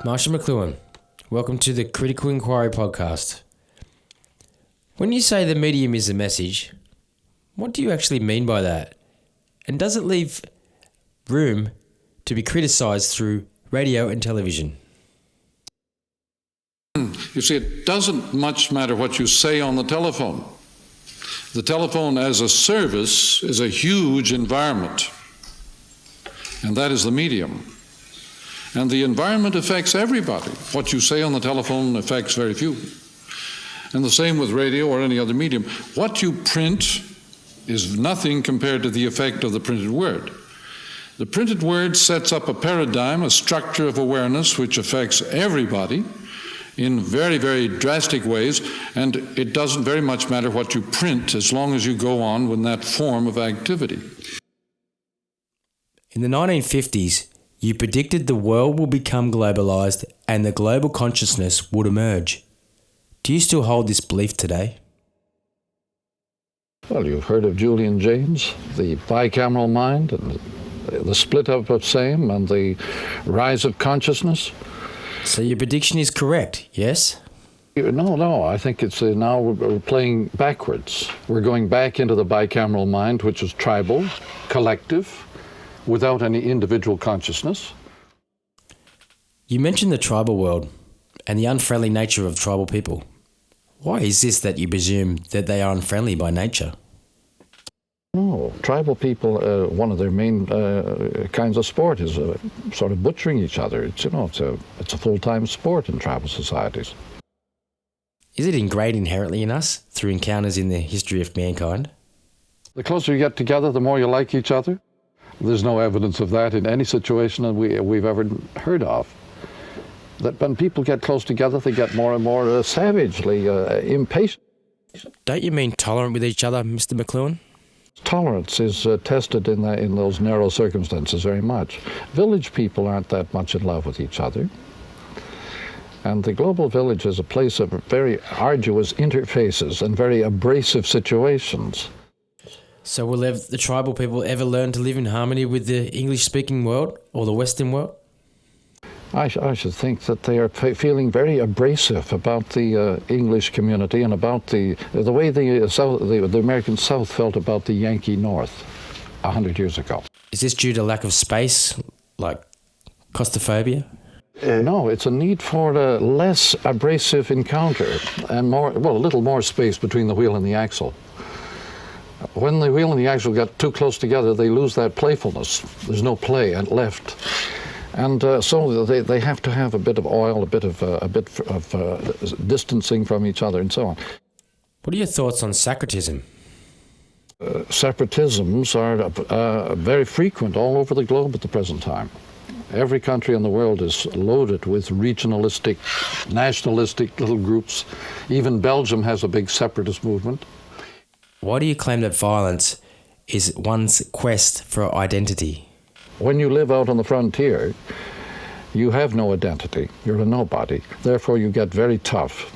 Marshall Mcluhan, welcome to the Critical Inquiry podcast. When you say the medium is a message, what do you actually mean by that? And does it leave room to be criticised through radio and television? You see, it doesn't much matter what you say on the telephone. The telephone as a service is a huge environment, and that is the medium. And the environment affects everybody. What you say on the telephone affects very few. And the same with radio or any other medium. What you print is nothing compared to the effect of the printed word. The printed word sets up a paradigm, a structure of awareness which affects everybody in very, very drastic ways, and it doesn't very much matter what you print as long as you go on with that form of activity. In the 1950s, you predicted the world will become globalised and the global consciousness would emerge. Do you still hold this belief today? Well, you've heard of Julian Jaynes, the bicameral mind, and the split up of same, and the rise of consciousness. So your prediction is correct, yes? No, I think it's now we're playing backwards. We're going back into the bicameral mind, which is tribal, collective, without any individual consciousness. You mentioned the tribal world and the unfriendly nature of tribal people. Why is this that you presume that they are unfriendly by nature? No, tribal people, one of their main kinds of sport is sort of butchering each other. It's a full-time sport in tribal societies. Is it ingrained inherently in us through encounters in the history of mankind? The closer you get together, the more you like each other. There's no evidence of that in any situation that we've ever heard of. That when people get close together, they get more and more savagely impatient. Don't you mean tolerant with each other, Mr. Mcluhan? Tolerance is tested in those narrow circumstances very much. Village people aren't that much in love with each other. And the global village is a place of very arduous interfaces and very abrasive situations. So will the tribal people ever learn to live in harmony with the English-speaking world or the Western world? I should think that they are feeling very abrasive about the English community and about the way the American South felt about the Yankee North 100 years ago. Is this due to lack of space, like claustrophobia? No, it's a need for a less abrasive encounter and a little more space between the wheel and the axle. When the wheel and the axle get too close together, they lose that playfulness. There's no play left. And so they have to have a bit of oil, a bit of distancing from each other, and so on. What are your thoughts on sacratism? Separatisms are very frequent all over the globe at the present time. Every country in the world is loaded with regionalistic, nationalistic little groups. Even Belgium has a big separatist movement. Why do you claim that violence is one's quest for identity? When you live out on the frontier, you have no identity. You're a nobody. Therefore, you get very tough.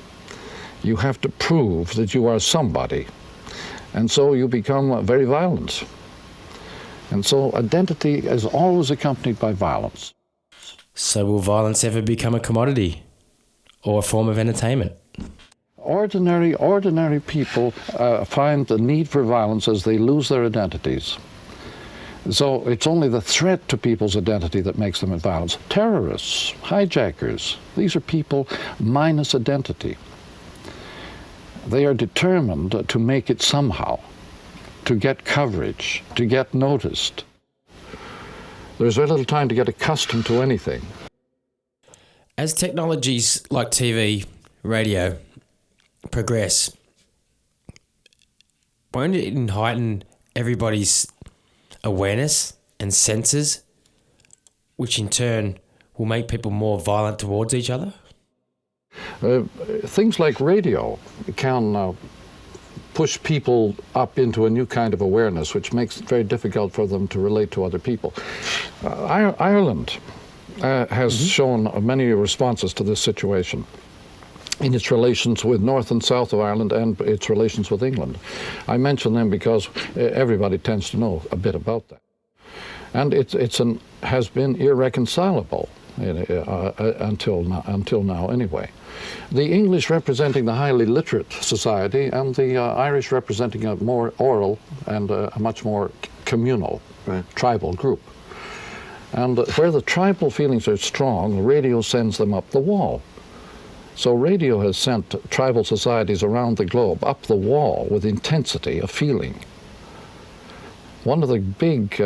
You have to prove that you are somebody. And so you become very violent. And so identity is always accompanied by violence. So will violence ever become a commodity or a form of entertainment? Ordinary people find the need for violence as they lose their identities. So it's only the threat to people's identity that makes them in violence. Terrorists, hijackers, these are people minus identity. They are determined to make it somehow, to get coverage, to get noticed. There's very little time to get accustomed to anything. As technologies like TV, radio progress, won't it heighten everybody's awareness and senses, which in turn will make people more violent towards each other? Things like radio can push people up into a new kind of awareness, which makes it very difficult for them to relate to other people. Ireland has shown many responses to this situation in its relations with North and South of Ireland and its relations with England. I mention them because everybody tends to know a bit about that. And it has been irreconcilable until now anyway. The English representing the highly literate society, and the Irish representing a more oral and a much more communal, tribal group. And where the tribal feelings are strong, radio sends them up the wall. So radio has sent tribal societies around the globe up the wall with intensity of feeling. One of the big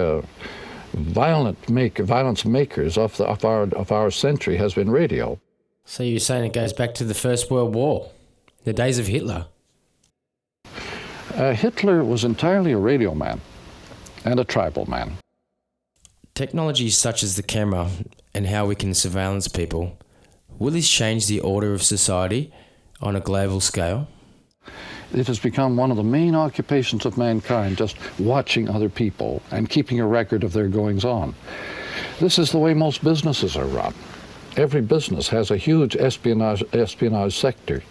violence makers of our century has been radio. So you're saying it goes back to the First World War, the days of Hitler? Hitler was entirely a radio man and a tribal man. Technologies such as the camera and how we can surveillance people, will this change the order of society on a global scale? It has become one of the main occupations of mankind, just watching other people and keeping a record of their goings-on. This is the way most businesses are run. Every business has a huge espionage sector.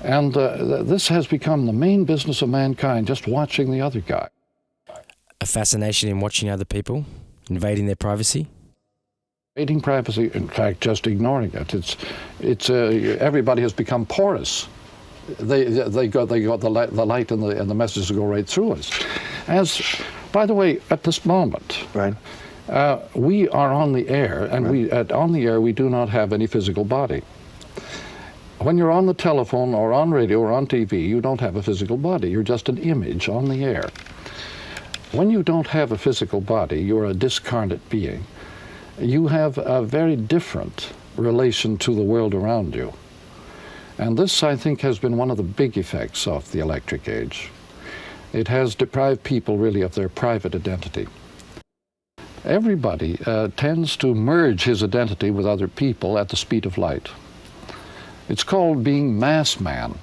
And this has become the main business of mankind, just watching the other guy. A fascination in watching other people, invading their privacy? Invading privacy, in fact, just ignoring it. Everybody has become porous. They got the light and the messages go right through us. As, by the way, at this moment, right. We are on the air, and right. On the air we do not have any physical body. When you're on the telephone or on radio or on TV, you don't have a physical body. You're just an image on the air. When you don't have a physical body, you're a discarnate being. You have a very different relation to the world around you. And this, I think, has been one of the big effects of the electric age. It has deprived people really of their private identity. Everybody tends to merge his identity with other people at the speed of light. It's called being mass man.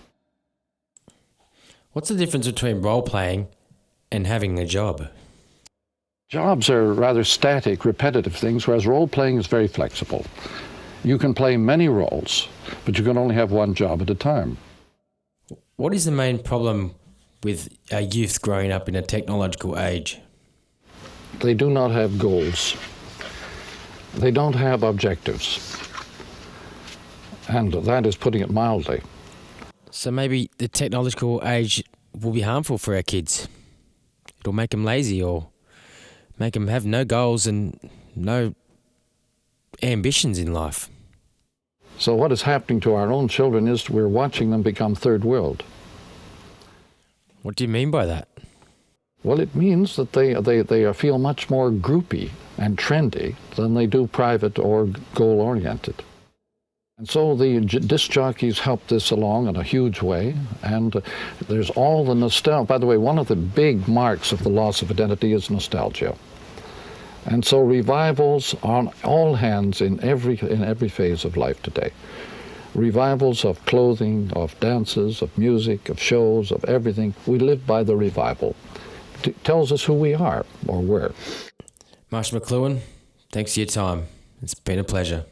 What's the difference between role-playing and having a job? Jobs are rather static, repetitive things, whereas role-playing is very flexible. You can play many roles, but you can only have one job at a time. What is the main problem with our youth growing up in a technological age? They do not have goals. They don't have objectives. And that is putting it mildly. So maybe the technological age will be harmful for our kids. It'll make them lazy or make them have no goals and no ambitions in life. So what is happening to our own children is we're watching them become third world. What do you mean by that? Well, it means that they feel much more groupy and trendy than they do private or goal-oriented. And so the disc jockeys help this along in a huge way, and there's all the nostalgia. By the way, one of the big marks of the loss of identity is nostalgia. And so revivals on all hands in every phase of life today. Revivals of clothing, of dances, of music, of shows, of everything. We live by the revival. It tells us who we are or were. Marshall Mcluhan, thanks for your time. It's been a pleasure.